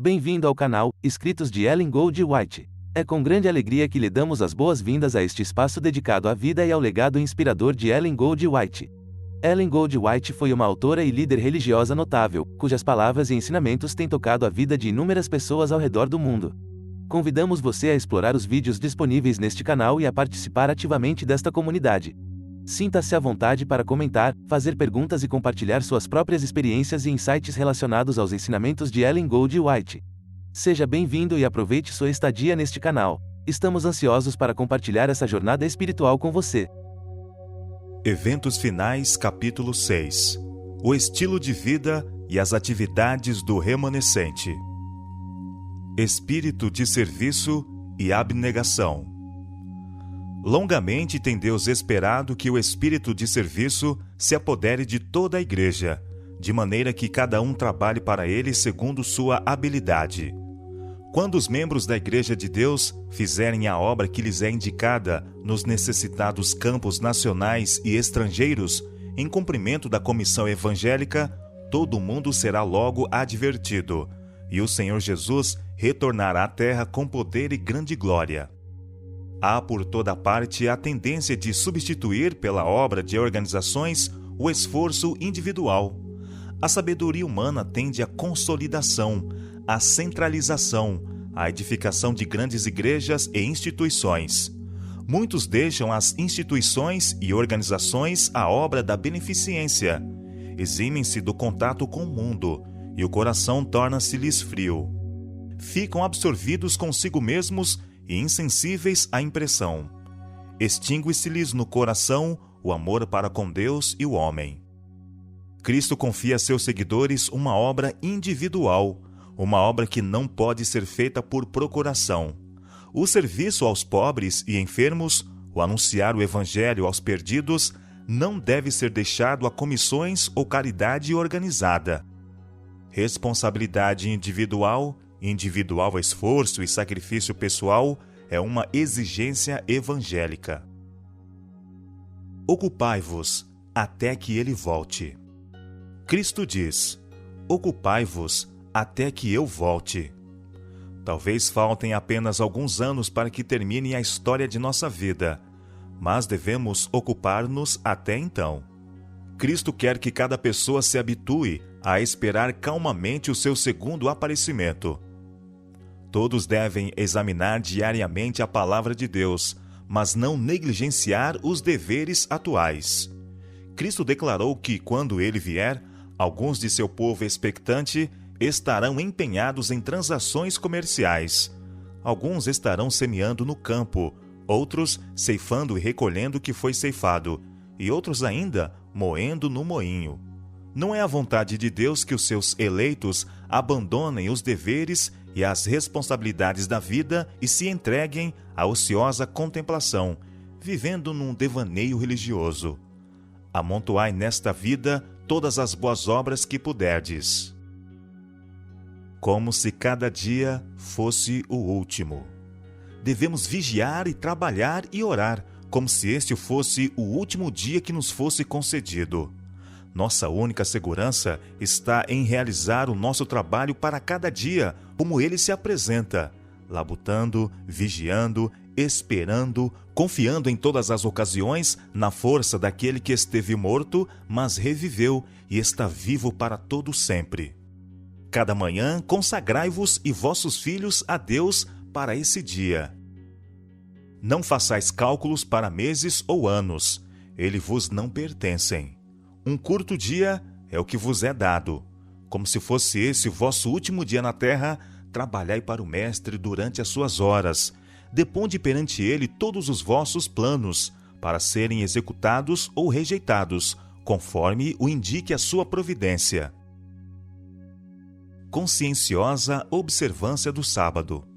Bem-vindo ao canal, Escritos de Ellen Gold White. É com grande alegria que lhe damos as boas-vindas a este espaço dedicado à vida e ao legado inspirador de Ellen Gold White. Ellen Gold White foi uma autora e líder religiosa notável, cujas palavras e ensinamentos têm tocado a vida de inúmeras pessoas ao redor do mundo. Convidamos você a explorar os vídeos disponíveis neste canal e a participar ativamente desta comunidade. Sinta-se à vontade para comentar, fazer perguntas e compartilhar suas próprias experiências e insights relacionados aos ensinamentos de Ellen Gold White. Seja bem-vindo e aproveite sua estadia neste canal. Estamos ansiosos para compartilhar essa jornada espiritual com você. Eventos Finais, capítulo 6. O estilo de vida e as atividades do remanescente. Espírito de serviço e abnegação. Longamente tem Deus esperado que o espírito de serviço se apodere de toda a igreja, de maneira que cada um trabalhe para ele segundo sua habilidade. Quando os membros da Igreja de Deus fizerem a obra que lhes é indicada nos necessitados campos nacionais e estrangeiros, em cumprimento da comissão evangélica, todo mundo será logo advertido, e o Senhor Jesus retornará à terra com poder e grande glória. Há por toda parte a tendência de substituir pela obra de organizações o esforço individual. A sabedoria humana tende à consolidação, à centralização, à edificação de grandes igrejas e instituições. Muitos deixam as instituições e organizações à obra da beneficência. Eximem-se do contato com o mundo, e o coração torna-se-lhes frio. Ficam absorvidos consigo mesmos e insensíveis à impressão. Extingue-se-lhes no coração o amor para com Deus e o homem. Cristo confia a seus seguidores uma obra individual, uma obra que não pode ser feita por procuração. O serviço aos pobres e enfermos, o anunciar o evangelho aos perdidos, não deve ser deixado a comissões ou caridade organizada. Responsabilidade individual esforço e sacrifício pessoal é uma exigência evangélica. Ocupai-vos até que ele volte. Cristo diz: ocupai-vos até que eu volte. Talvez faltem apenas alguns anos para que termine a história de nossa vida, mas devemos ocupar-nos até então. Cristo quer que cada pessoa se habitue a esperar calmamente o seu segundo aparecimento. Todos devem examinar diariamente a palavra de Deus, mas não negligenciar os deveres atuais. Cristo declarou que, quando ele vier, alguns de seu povo expectante estarão empenhados em transações comerciais. Alguns estarão semeando no campo, outros ceifando e recolhendo o que foi ceifado, e outros ainda moendo no moinho. Não é a vontade de Deus que os seus eleitos abandonem os deveres e as responsabilidades da vida e se entreguem à ociosa contemplação, vivendo num devaneio religioso. Amontoai nesta vida todas as boas obras que puderdes. Como se cada dia fosse o último. Devemos vigiar e trabalhar e orar, como se este fosse o último dia que nos fosse concedido. Nossa única segurança está em realizar o nosso trabalho para cada dia, como ele se apresenta, labutando, vigiando, esperando, confiando em todas as ocasiões na força daquele que esteve morto, mas reviveu e está vivo para todo sempre. Cada manhã consagrai-vos e vossos filhos a Deus para esse dia. Não façais cálculos para meses ou anos, eles vos não pertencem. Um curto dia é o que vos é dado. Como se fosse esse o vosso último dia na terra, trabalhai para o Mestre durante as suas horas. Deponde perante ele todos os vossos planos, para serem executados ou rejeitados, conforme o indique a sua providência. Conscienciosa observância do sábado.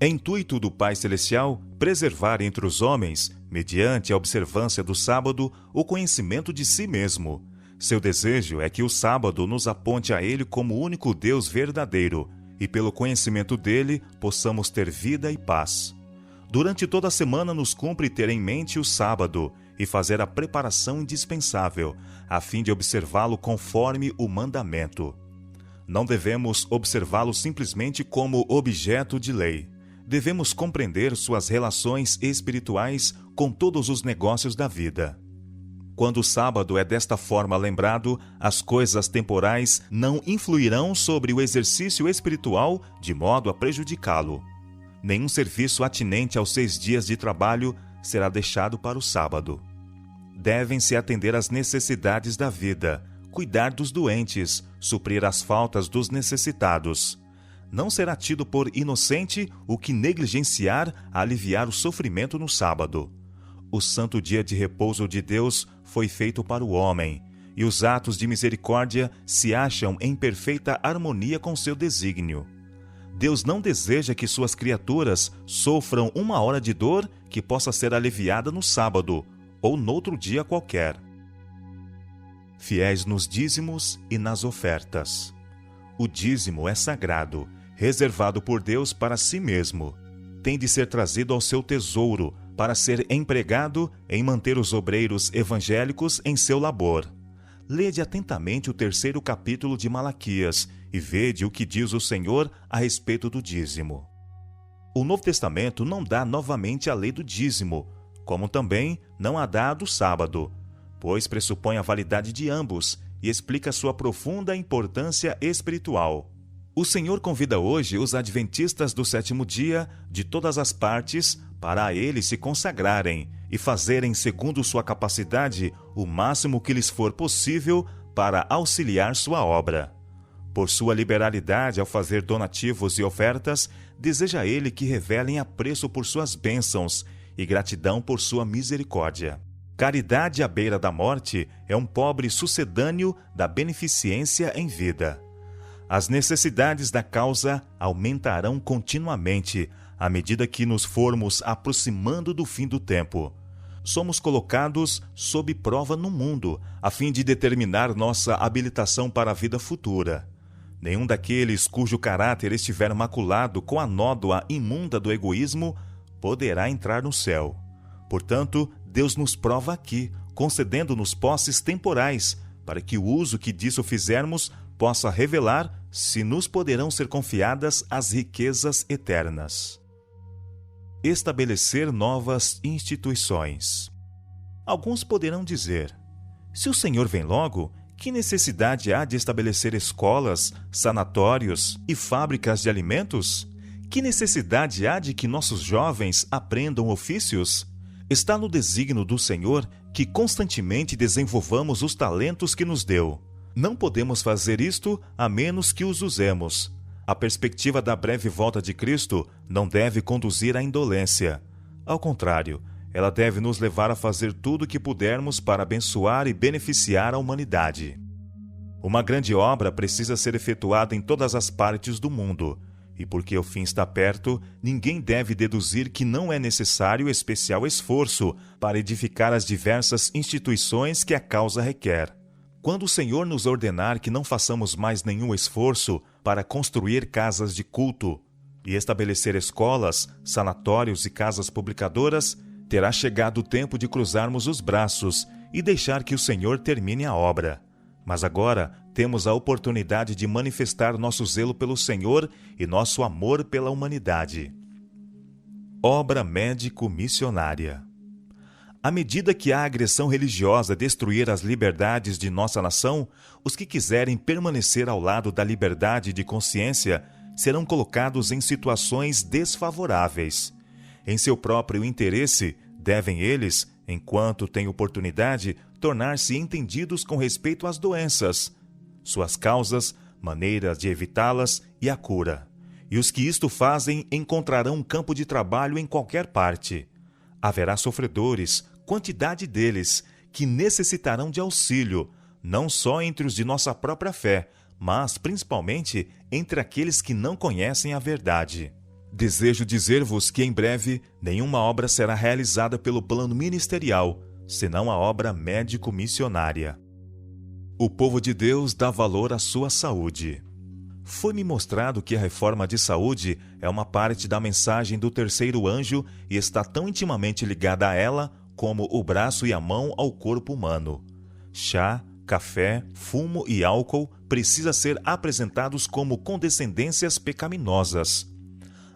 É intuito do Pai Celestial preservar entre os homens, mediante a observância do sábado, o conhecimento de si mesmo. Seu desejo é que o sábado nos aponte a Ele como o único Deus verdadeiro, e pelo conhecimento dele possamos ter vida e paz. Durante toda a semana nos cumpre ter em mente o sábado e fazer a preparação indispensável, a fim de observá-lo conforme o mandamento. Não devemos observá-lo simplesmente como objeto de lei. Devemos compreender suas relações espirituais com todos os negócios da vida. Quando o sábado é desta forma lembrado, as coisas temporais não influirão sobre o exercício espiritual de modo a prejudicá-lo. Nenhum serviço atinente aos 6 dias de trabalho será deixado para o sábado. Devem-se atender às necessidades da vida, cuidar dos doentes, suprir as faltas dos necessitados. Não será tido por inocente o que negligenciar a aliviar o sofrimento no sábado. O santo dia de repouso de Deus foi feito para o homem, e os atos de misericórdia se acham em perfeita harmonia com seu desígnio. Deus não deseja que suas criaturas sofram uma hora de dor que possa ser aliviada no sábado ou noutro dia qualquer. Fiéis nos dízimos e nas ofertas. O dízimo é sagrado, reservado por Deus para si mesmo. Tem de ser trazido ao seu tesouro para ser empregado em manter os obreiros evangélicos em seu labor. Lede atentamente o 3º capítulo de Malaquias e vede o que diz o Senhor a respeito do dízimo. O Novo Testamento não dá novamente a lei do dízimo, como também não a dá a do sábado, pois pressupõe a validade de ambos e explica sua profunda importância espiritual. O Senhor convida hoje os adventistas do 7º dia de todas as partes para a Ele se consagrarem e fazerem, segundo sua capacidade, o máximo que lhes for possível para auxiliar sua obra. Por sua liberalidade ao fazer donativos e ofertas, deseja Ele que revelem apreço por suas bênçãos e gratidão por sua misericórdia. Caridade à beira da morte é um pobre sucedâneo da beneficência em vida. As necessidades da causa aumentarão continuamente à medida que nos formos aproximando do fim do tempo. Somos colocados sob prova no mundo, a fim de determinar nossa habilitação para a vida futura. Nenhum daqueles cujo caráter estiver maculado com a nódoa imunda do egoísmo poderá entrar no céu. Portanto, Deus nos prova aqui, concedendo-nos posses temporais, para que o uso que disso fizermos possa revelar se nos poderão ser confiadas as riquezas eternas. Estabelecer novas instituições. Alguns poderão dizer: se o Senhor vem logo, que necessidade há de estabelecer escolas, sanatórios e fábricas de alimentos? Que necessidade há de que nossos jovens aprendam ofícios? Está no desígnio do Senhor que constantemente desenvolvamos os talentos que nos deu. Não podemos fazer isto a menos que os usemos. A perspectiva da breve volta de Cristo não deve conduzir à indolência. Ao contrário, ela deve nos levar a fazer tudo o que pudermos para abençoar e beneficiar a humanidade. Uma grande obra precisa ser efetuada em todas as partes do mundo, e porque o fim está perto, ninguém deve deduzir que não é necessário especial esforço para edificar as diversas instituições que a causa requer. Quando o Senhor nos ordenar que não façamos mais nenhum esforço para construir casas de culto e estabelecer escolas, sanatórios e casas publicadoras, terá chegado o tempo de cruzarmos os braços e deixar que o Senhor termine a obra. Mas agora temos a oportunidade de manifestar nosso zelo pelo Senhor e nosso amor pela humanidade. Obra médico-missionária. À medida que a agressão religiosa destruir as liberdades de nossa nação, os que quiserem permanecer ao lado da liberdade de consciência serão colocados em situações desfavoráveis. Em seu próprio interesse, devem eles, enquanto têm oportunidade, tornar-se entendidos com respeito às doenças, suas causas, maneiras de evitá-las e a cura. E os que isto fazem encontrarão um campo de trabalho em qualquer parte. Haverá sofredores, quantidade deles, que necessitarão de auxílio, não só entre os de nossa própria fé, mas principalmente entre aqueles que não conhecem a verdade. Desejo dizer-vos que em breve nenhuma obra será realizada pelo plano ministerial, senão a obra médico-missionária. O povo de Deus dá valor à sua saúde. Foi-me mostrado que a reforma de saúde é uma parte da mensagem do terceiro anjo e está tão intimamente ligada a ela como o braço e a mão ao corpo humano. Chá, café, fumo e álcool precisam ser apresentados como condescendências pecaminosas.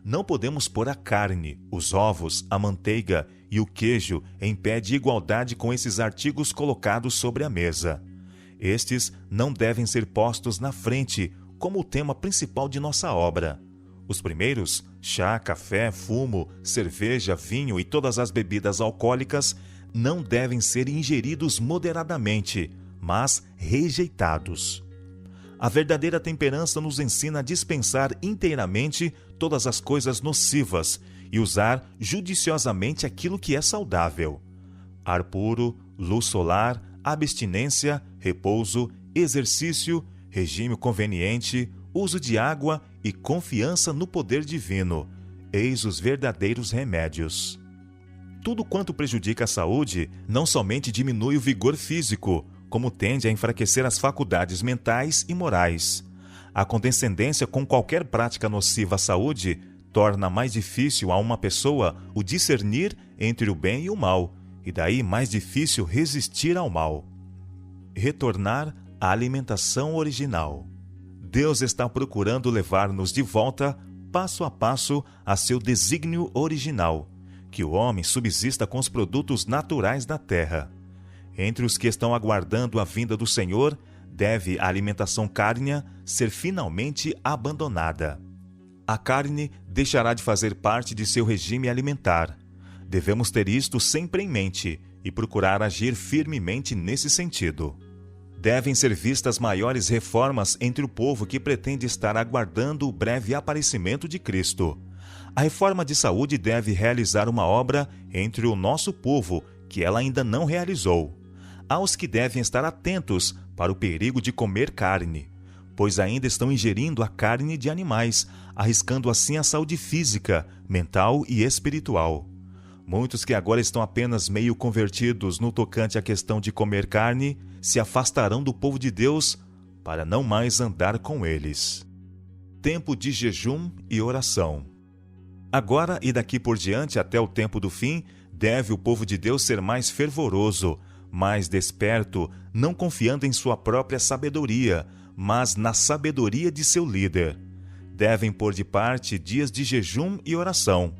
Não podemos pôr a carne, os ovos, a manteiga e o queijo em pé de igualdade com esses artigos colocados sobre a mesa. Estes não devem ser postos na frente como o tema principal de nossa obra. Os primeiros, chá, café, fumo, cerveja, vinho e todas as bebidas alcoólicas, não devem ser ingeridos moderadamente, mas rejeitados. A verdadeira temperança nos ensina a dispensar inteiramente todas as coisas nocivas e usar judiciosamente aquilo que é saudável. Ar puro, luz solar, abstinência, repouso, exercício, regime conveniente, uso de água e confiança no poder divino. Eis os verdadeiros remédios. Tudo quanto prejudica a saúde não somente diminui o vigor físico, como tende a enfraquecer as faculdades mentais e morais. A condescendência com qualquer prática nociva à saúde torna mais difícil a uma pessoa o discernir entre o bem e o mal, e daí mais difícil resistir ao mal. Retornar à alimentação original. Deus está procurando levar-nos de volta, passo a passo, a seu desígnio original, que o homem subsista com os produtos naturais da terra. Entre os que estão aguardando a vinda do Senhor, deve a alimentação cárnea ser finalmente abandonada. A carne deixará de fazer parte de seu regime alimentar. Devemos ter isto sempre em mente e procurar agir firmemente nesse sentido. Devem ser vistas maiores reformas entre o povo que pretende estar aguardando o breve aparecimento de Cristo. A reforma de saúde deve realizar uma obra entre o nosso povo que ela ainda não realizou. Há os que devem estar atentos para o perigo de comer carne, pois ainda estão ingerindo a carne de animais, arriscando assim a saúde física, mental e espiritual. Muitos que agora estão apenas meio convertidos no tocante à questão de comer carne, se afastarão do povo de Deus para não mais andar com eles. Tempo de jejum e oração. Agora e daqui por diante até o tempo do fim, deve o povo de Deus ser mais fervoroso, mais desperto, não confiando em sua própria sabedoria, mas na sabedoria de seu líder. Devem pôr de parte dias de jejum e oração.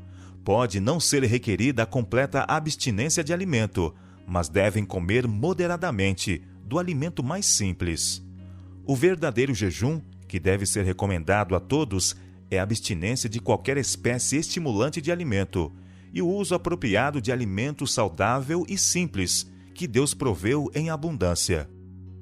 Pode não ser requerida a completa abstinência de alimento, mas devem comer moderadamente do alimento mais simples. O verdadeiro jejum, que deve ser recomendado a todos, é a abstinência de qualquer espécie estimulante de alimento e o uso apropriado de alimento saudável e simples, que Deus proveu em abundância.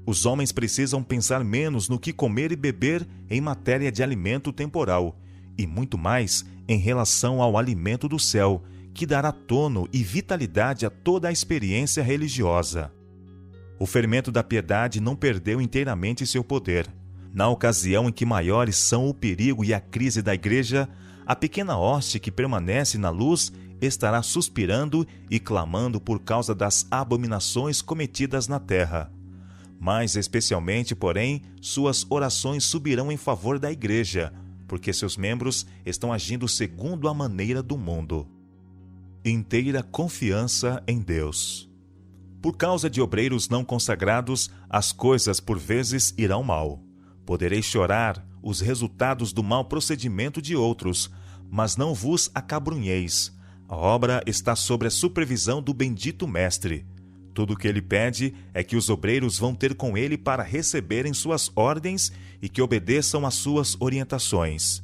Os homens precisam pensar menos no que comer e beber em matéria de alimento temporal, e muito mais em relação ao alimento do céu, que dará tono e vitalidade a toda a experiência religiosa. O fermento da piedade não perdeu inteiramente seu poder. Na ocasião em que maiores são o perigo e a crise da igreja, a pequena hoste que permanece na luz estará suspirando e clamando por causa das abominações cometidas na terra. Mais especialmente, porém, suas orações subirão em favor da igreja, porque seus membros estão agindo segundo a maneira do mundo. Inteira confiança em Deus. Por causa de obreiros não consagrados, as coisas por vezes irão mal. Podereis chorar os resultados do mau procedimento de outros, mas não vos acabrunheis. A obra está sob a supervisão do bendito Mestre. Tudo o que ele pede é que os obreiros vão ter com ele para receberem suas ordens e que obedeçam às suas orientações.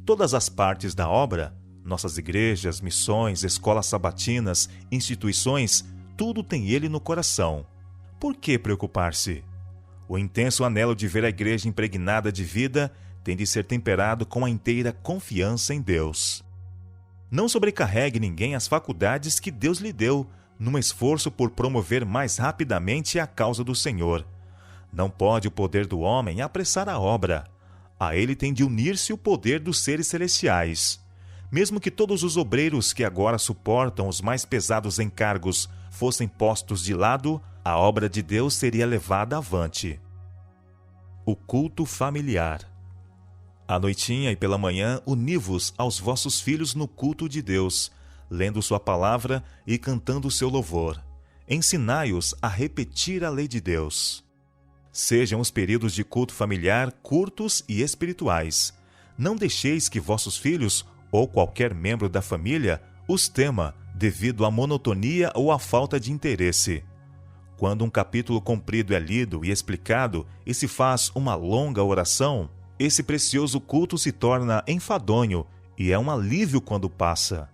Todas as partes da obra, nossas igrejas, missões, escolas sabatinas, instituições, tudo tem ele no coração. Por que preocupar-se? O intenso anelo de ver a igreja impregnada de vida tem de ser temperado com a inteira confiança em Deus. Não sobrecarregue ninguém as faculdades que Deus lhe deu, num esforço por promover mais rapidamente a causa do Senhor. Não pode o poder do homem apressar a obra. A ele tem de unir-se o poder dos seres celestiais. Mesmo que todos os obreiros que agora suportam os mais pesados encargos fossem postos de lado, a obra de Deus seria levada avante. O culto familiar. À noitinha e pela manhã, uni-vos aos vossos filhos no culto de Deus, lendo sua palavra e cantando seu louvor. Ensinai-os a repetir a lei de Deus. Sejam os períodos de culto familiar curtos e espirituais. Não deixeis que vossos filhos, ou qualquer membro da família, os tema, devido à monotonia ou à falta de interesse. Quando um capítulo comprido é lido e explicado e se faz uma longa oração, esse precioso culto se torna enfadonho e é um alívio quando passa.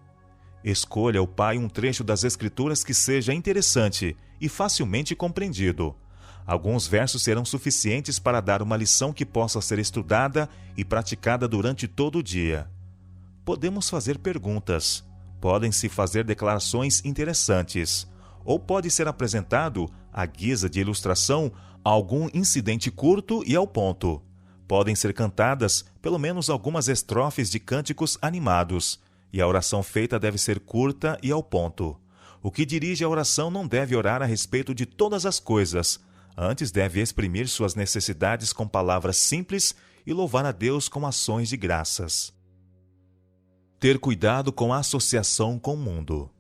Escolha o pai um trecho das Escrituras que seja interessante e facilmente compreendido. Alguns versos serão suficientes para dar uma lição que possa ser estudada e praticada durante todo o dia. Podemos fazer perguntas, podem-se fazer declarações interessantes, ou pode ser apresentado, à guisa de ilustração, algum incidente curto e ao ponto. Podem ser cantadas pelo menos algumas estrofes de cânticos animados, e a oração feita deve ser curta e ao ponto. O que dirige a oração não deve orar a respeito de todas as coisas, antes deve exprimir suas necessidades com palavras simples e louvar a Deus com ações de graças. Ter cuidado com a associação com o mundo.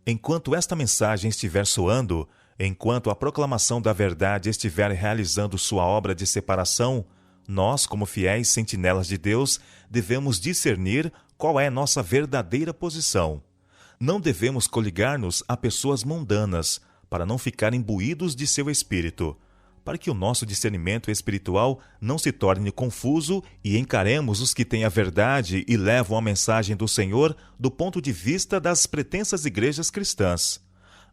Enquanto esta mensagem estiver soando, enquanto a proclamação da verdade estiver realizando sua obra de separação, nós, como fiéis sentinelas de Deus, devemos discernir qual é nossa verdadeira posição. Não devemos coligar-nos a pessoas mundanas, para não ficar imbuídos de seu espírito, para que o nosso discernimento espiritual não se torne confuso e encaremos os que têm a verdade e levam a mensagem do Senhor do ponto de vista das pretensas igrejas cristãs.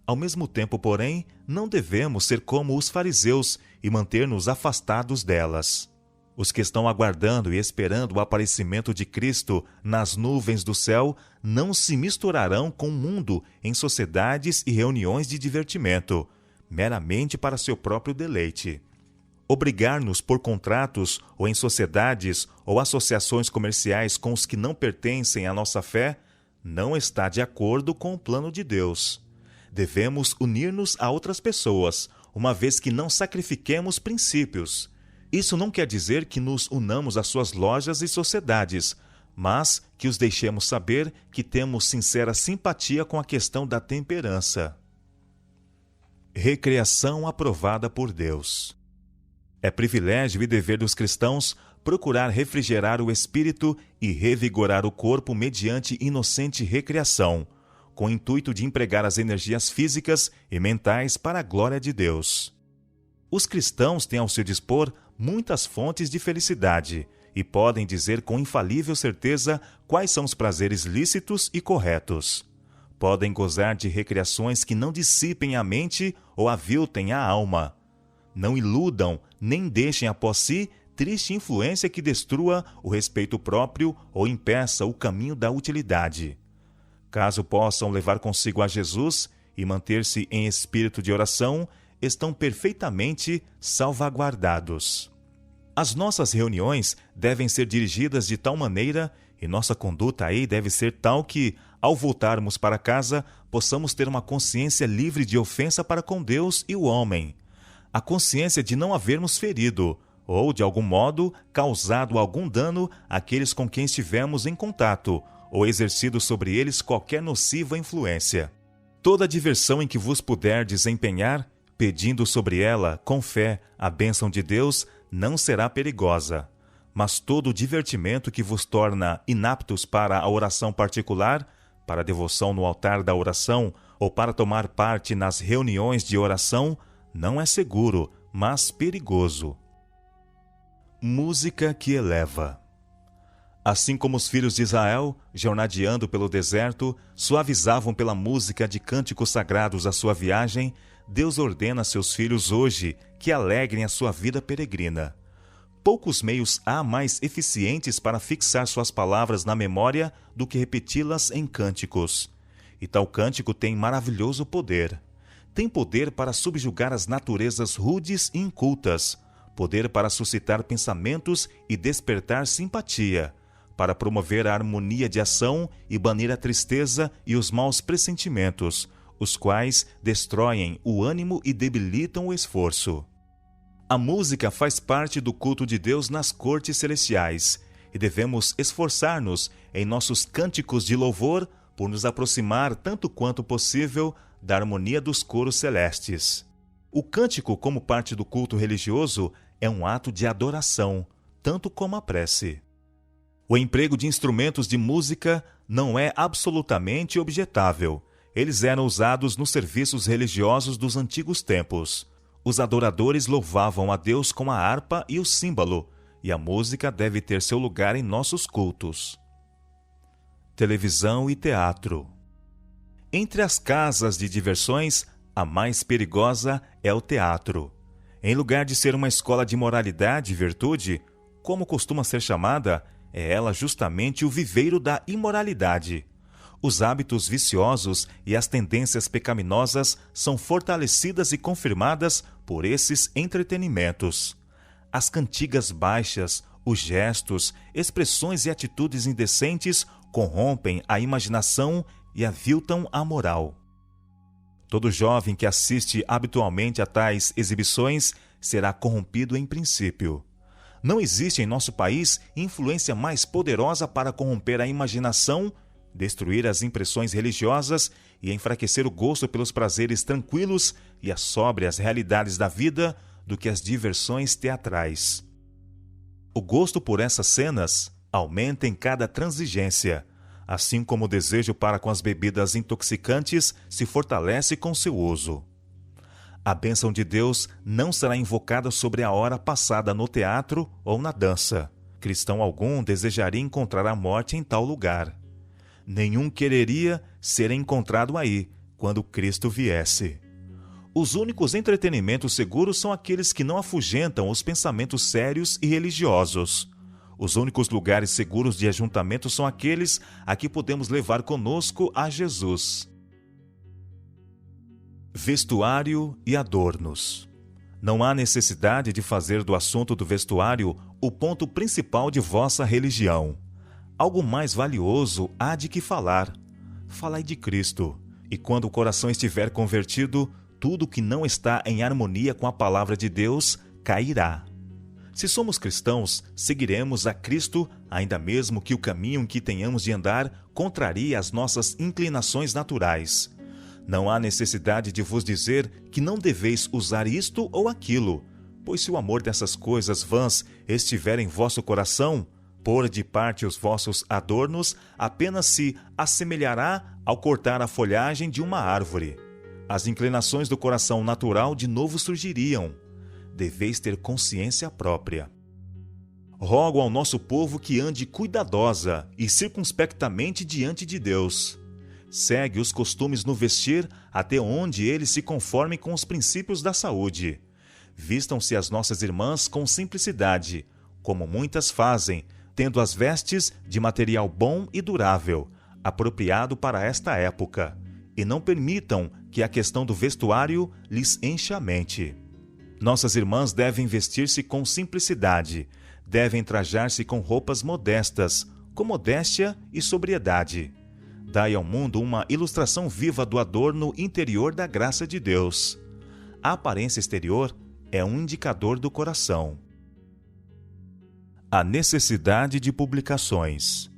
Ao mesmo tempo, porém, não devemos ser como os fariseus e manter-nos afastados delas. Os que estão aguardando e esperando o aparecimento de Cristo nas nuvens do céu não se misturarão com o mundo em sociedades e reuniões de divertimento, meramente para seu próprio deleite. Obrigar-nos por contratos ou em sociedades ou associações comerciais com os que não pertencem à nossa fé não está de acordo com o plano de Deus. Devemos unir-nos a outras pessoas, uma vez que não sacrifiquemos princípios. Isso não quer dizer que nos unamos às suas lojas e sociedades, mas que os deixemos saber que temos sincera simpatia com a questão da temperança. Recreação aprovada por Deus. É privilégio e dever dos cristãos procurar refrigerar o espírito e revigorar o corpo mediante inocente recreação, com o intuito de empregar as energias físicas e mentais para a glória de Deus. Os cristãos têm ao seu dispor muitas fontes de felicidade e podem dizer com infalível certeza quais são os prazeres lícitos e corretos. Podem gozar de recreações que não dissipem a mente ou aviltem a alma. Não iludam, nem deixem após si triste influência que destrua o respeito próprio ou impeça o caminho da utilidade. Caso possam levar consigo a Jesus e manter-se em espírito de oração, estão perfeitamente salvaguardados. As nossas reuniões devem ser dirigidas de tal maneira e nossa conduta aí deve ser tal que, ao voltarmos para casa, possamos ter uma consciência livre de ofensa para com Deus e o homem. A consciência de não havermos ferido, ou, de algum modo, causado algum dano àqueles com quem estivemos em contato, ou exercido sobre eles qualquer nociva influência. Toda a diversão em que vos puder desempenhar, pedindo sobre ela, com fé, a bênção de Deus, não será perigosa. Mas todo o divertimento que vos torna inaptos para a oração particular, para a devoção no altar da oração ou para tomar parte nas reuniões de oração, não é seguro, mas perigoso. Música que eleva. Assim como os filhos de Israel, jornadeando pelo deserto, suavizavam pela música de cânticos sagrados a sua viagem, Deus ordena a seus filhos hoje que alegrem a sua vida peregrina. Poucos meios há mais eficientes para fixar suas palavras na memória do que repeti-las em cânticos. E tal cântico tem maravilhoso poder. Tem poder para subjugar as naturezas rudes e incultas, poder para suscitar pensamentos e despertar simpatia, para promover a harmonia de ação e banir a tristeza e os maus pressentimentos, os quais destroem o ânimo e debilitam o esforço. A música faz parte do culto de Deus nas cortes celestiais, e devemos esforçar-nos em nossos cânticos de louvor por nos aproximar tanto quanto possível da harmonia dos coros celestes. O cântico, como parte do culto religioso, é um ato de adoração, tanto como a prece. O emprego de instrumentos de música não é absolutamente objetável. Eles eram usados nos serviços religiosos dos antigos tempos. Os adoradores louvavam a Deus com a harpa e o símbolo, e a música deve ter seu lugar em nossos cultos. Televisão e teatro. Entre as casas de diversões, a mais perigosa é o teatro. Em lugar de ser uma escola de moralidade e virtude, como costuma ser chamada, é ela justamente o viveiro da imoralidade. Os hábitos viciosos e as tendências pecaminosas são fortalecidas e confirmadas por esses entretenimentos. As cantigas baixas, os gestos, expressões e atitudes indecentes corrompem a imaginação e aviltam a moral. Todo jovem que assiste habitualmente a tais exibições será corrompido em princípio. Não existe em nosso país influência mais poderosa para corromper a imaginação, destruir as impressões religiosas e enfraquecer o gosto pelos prazeres tranquilos e as sóbrias realidades da vida do que as diversões teatrais. O gosto por essas cenas aumenta em cada transigência, assim como o desejo para com as bebidas intoxicantes se fortalece com seu uso. A bênção de Deus não será invocada sobre a hora passada no teatro ou na dança. Cristão algum desejaria encontrar a morte em tal lugar. Nenhum quereria ser encontrado aí, quando Cristo viesse. Os únicos entretenimentos seguros são aqueles que não afugentam os pensamentos sérios e religiosos. Os únicos lugares seguros de ajuntamento são aqueles a que podemos levar conosco a Jesus. Vestuário e adornos. Não há necessidade de fazer do assunto do vestuário o ponto principal de vossa religião. Algo mais valioso há de que falar. Falai de Cristo, e quando o coração estiver convertido, tudo que não está em harmonia com a palavra de Deus cairá. Se somos cristãos, seguiremos a Cristo, ainda mesmo que o caminho em que tenhamos de andar contrarie as nossas inclinações naturais. Não há necessidade de vos dizer que não deveis usar isto ou aquilo, pois se o amor dessas coisas vãs estiver em vosso coração, pôr de parte os vossos adornos apenas se assemelhará ao cortar a folhagem de uma árvore. As inclinações do coração natural de novo surgiriam. Deveis ter consciência própria. Rogo ao nosso povo que ande cuidadosa e circunspectamente diante de Deus. Segue os costumes no vestir até onde eles se conformem com os princípios da saúde. Vistam-se as nossas irmãs com simplicidade, como muitas fazem, tendo as vestes de material bom e durável, apropriado para esta época, e não permitam que a questão do vestuário lhes encha a mente. Nossas irmãs devem vestir-se com simplicidade, devem trajar-se com roupas modestas, com modéstia e sobriedade. Dai ao mundo uma ilustração viva do adorno interior da graça de Deus. A aparência exterior é um indicador do coração. A necessidade de publicações.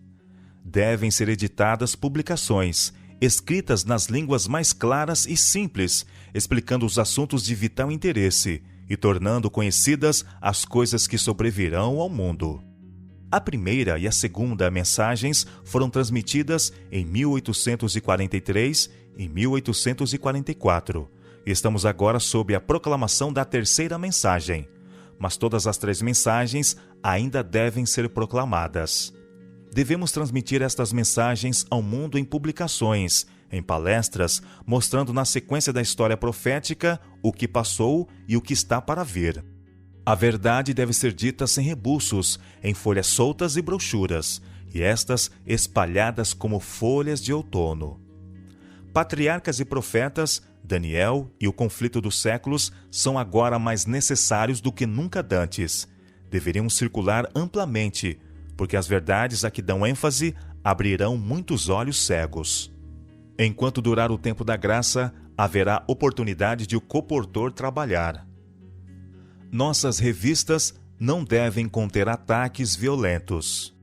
Devem ser editadas publicações, escritas nas línguas mais claras e simples, explicando os assuntos de vital interesse e tornando conhecidas as coisas que sobrevirão ao mundo. A primeira e a segunda mensagens foram transmitidas em 1843 e 1844. Estamos agora sob a proclamação da terceira mensagem, mas todas as três mensagens ainda devem ser proclamadas. Devemos transmitir estas mensagens ao mundo em publicações, em palestras, mostrando na sequência da história profética o que passou e o que está para vir. A verdade deve ser dita sem rebuços, em folhas soltas e brochuras, e estas espalhadas como folhas de outono. Patriarcas e profetas, Daniel e o conflito dos séculos são agora mais necessários do que nunca dantes. Deveriam circular amplamente, porque as verdades a que dão ênfase abrirão muitos olhos cegos. Enquanto durar o tempo da graça, haverá oportunidade de o coportor trabalhar. Nossas revistas não devem conter ataques violentos.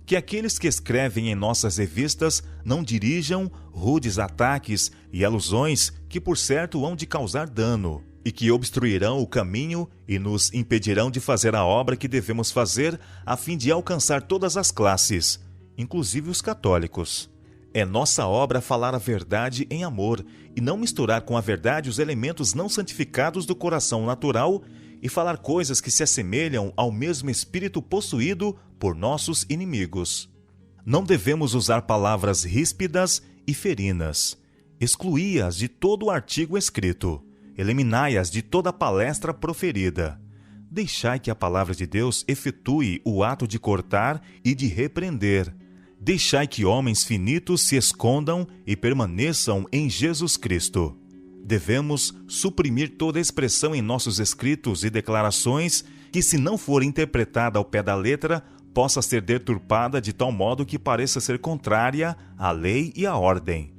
Que aqueles que escrevem em nossas revistas não dirijam rudes ataques e alusões que, por certo, hão de causar dano. e que obstruirão o caminho e nos impedirão de fazer a obra que devemos fazer a fim de alcançar todas as classes, inclusive os católicos. É nossa obra falar a verdade em amor e não misturar com a verdade os elementos não santificados do coração natural e falar coisas que se assemelham ao mesmo espírito possuído por nossos inimigos. Não devemos usar palavras ríspidas e ferinas. Excluí-as de todo o artigo escrito. Eliminai-as de toda palestra proferida. Deixai que a palavra de Deus efetue o ato de cortar e de repreender. Deixai que homens finitos se escondam e permaneçam em Jesus Cristo. Devemos suprimir toda expressão em nossos escritos e declarações que, se não for interpretada ao pé da letra, possa ser deturpada de tal modo que pareça ser contrária à lei e à ordem.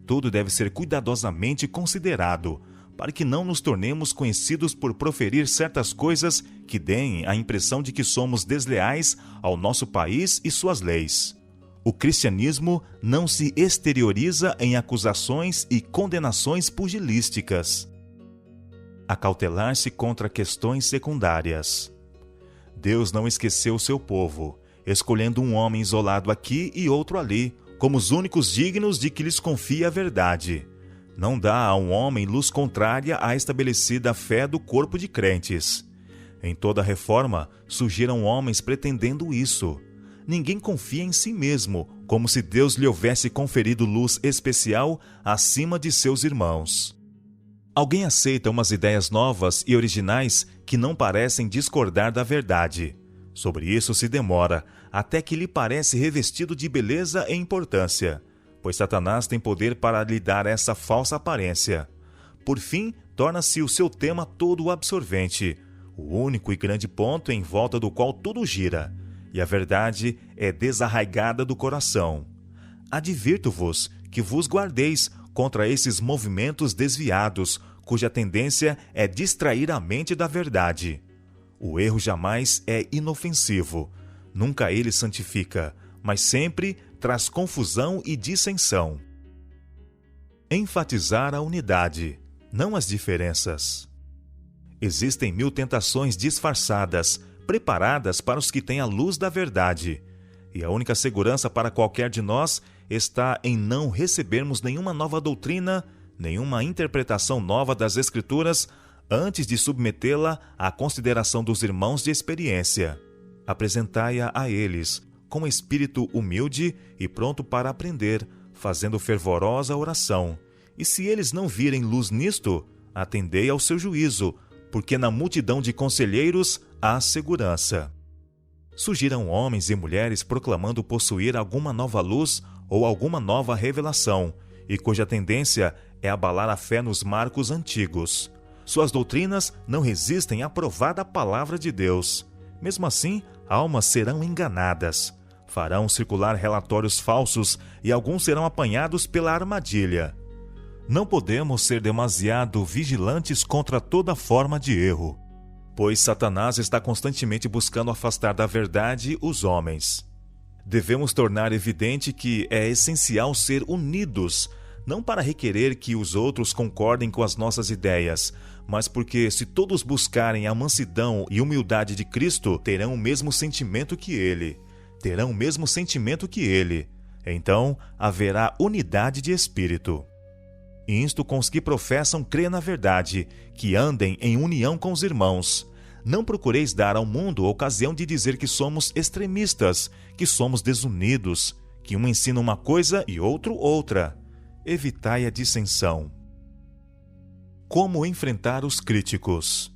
Tudo deve ser cuidadosamente considerado, para que não nos tornemos conhecidos por proferir certas coisas que deem a impressão de que somos desleais ao nosso país e suas leis. O cristianismo não se exterioriza em acusações e condenações pugilísticas. Acautelar-se contra questões secundárias. Deus não esqueceu o seu povo, escolhendo um homem isolado aqui e outro ali, como os únicos dignos de que lhes confie a verdade. Não dá a um homem luz contrária à estabelecida fé do corpo de crentes. Em toda a reforma, surgiram homens pretendendo isso. Ninguém confia em si mesmo, como se Deus lhe houvesse conferido luz especial acima de seus irmãos. Alguém aceita umas ideias novas e originais que não parecem discordar da verdade. Sobre isso se demora, até que lhe parece revestido de beleza e importância, pois Satanás tem poder para lhe dar essa falsa aparência. Por fim, torna-se o seu tema todo absorvente, o único e grande ponto em volta do qual tudo gira, e a verdade é desarraigada do coração. Advirto-vos que vos guardeis contra esses movimentos desviados, cuja tendência é distrair a mente da verdade. O erro jamais é inofensivo, nunca ele santifica, mas sempre traz confusão e dissensão. Enfatizar a unidade, não as diferenças. Existem 1000 tentações disfarçadas, preparadas para os que têm a luz da verdade, e a única segurança para qualquer de nós está em não recebermos nenhuma nova doutrina, nenhuma interpretação nova das Escrituras, antes de submetê-la à consideração dos irmãos de experiência. Apresentai-a a eles, com espírito humilde e pronto para aprender, fazendo fervorosa oração. E se eles não virem luz nisto, atendei ao seu juízo, porque na multidão de conselheiros há segurança. Surgiram homens e mulheres proclamando possuir alguma nova luz ou alguma nova revelação, e cuja tendência é abalar a fé nos marcos antigos. Suas doutrinas não resistem à provada palavra de Deus. Mesmo assim, almas serão enganadas. Farão circular relatórios falsos e alguns serão apanhados pela armadilha. Não podemos ser demasiado vigilantes contra toda forma de erro, pois Satanás está constantemente buscando afastar da verdade os homens. Devemos tornar evidente que é essencial ser unidos, não para requerer que os outros concordem com as nossas ideias, mas porque, se todos buscarem a mansidão e humildade de Cristo, terão o mesmo sentimento que Ele. Então, haverá unidade de espírito. Insto com os que professam crer na verdade, que andem em união com os irmãos. Não procureis dar ao mundo ocasião de dizer que somos extremistas, que somos desunidos, que um ensina uma coisa e outro outra. Evitai a dissensão. Como enfrentar os críticos?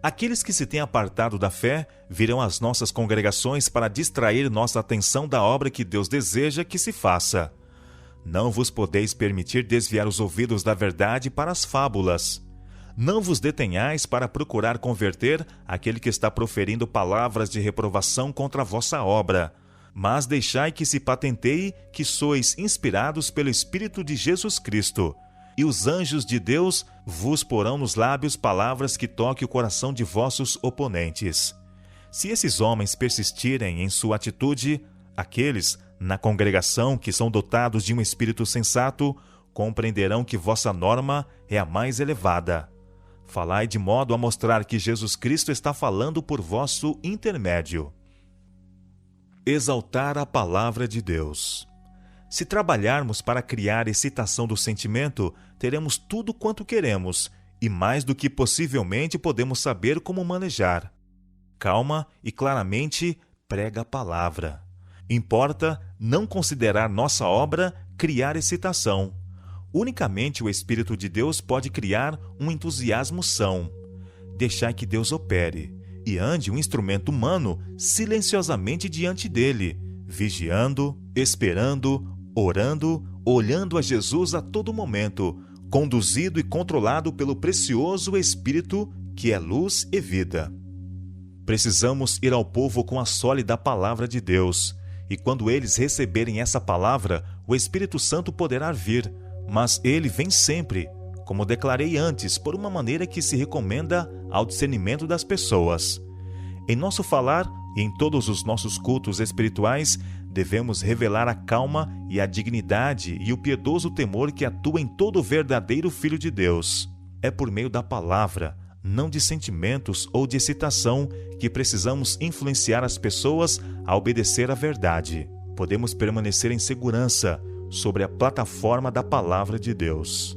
Aqueles que se têm apartado da fé virão às nossas congregações para distrair nossa atenção da obra que Deus deseja que se faça. Não vos podeis permitir desviar os ouvidos da verdade para as fábulas. Não vos detenhais para procurar converter aquele que está proferindo palavras de reprovação contra a vossa obra, mas deixai que se patenteie que sois inspirados pelo Espírito de Jesus Cristo, e os anjos de Deus vos porão nos lábios palavras que toquem o coração de vossos oponentes. Se esses homens persistirem em sua atitude, aqueles na congregação que são dotados de um espírito sensato compreenderão que vossa norma é a mais elevada. Falai de modo a mostrar que Jesus Cristo está falando por vosso intermédio. Exaltar a palavra de Deus. Se trabalharmos para criar excitação do sentimento, teremos tudo quanto queremos e mais do que possivelmente podemos saber como manejar. Calma e claramente prega a palavra. Importa não considerar nossa obra criar excitação. Unicamente o Espírito de Deus pode criar um entusiasmo são. Deixai que Deus opere, e ande um instrumento humano silenciosamente diante dele, vigiando, esperando, orando, olhando a Jesus a todo momento, conduzido e controlado pelo precioso Espírito, que é luz e vida. Precisamos ir ao povo com a sólida palavra de Deus, e quando eles receberem essa palavra, o Espírito Santo poderá vir, mas ele vem sempre, como declarei antes, por uma maneira que se recomenda ao discernimento das pessoas. Em nosso falar e em todos os nossos cultos espirituais, devemos revelar a calma e a dignidade e o piedoso temor que atua em todo verdadeiro Filho de Deus. É por meio da palavra, não de sentimentos ou de excitação, que precisamos influenciar as pessoas a obedecer à verdade. Podemos permanecer em segurança sobre a plataforma da palavra de Deus.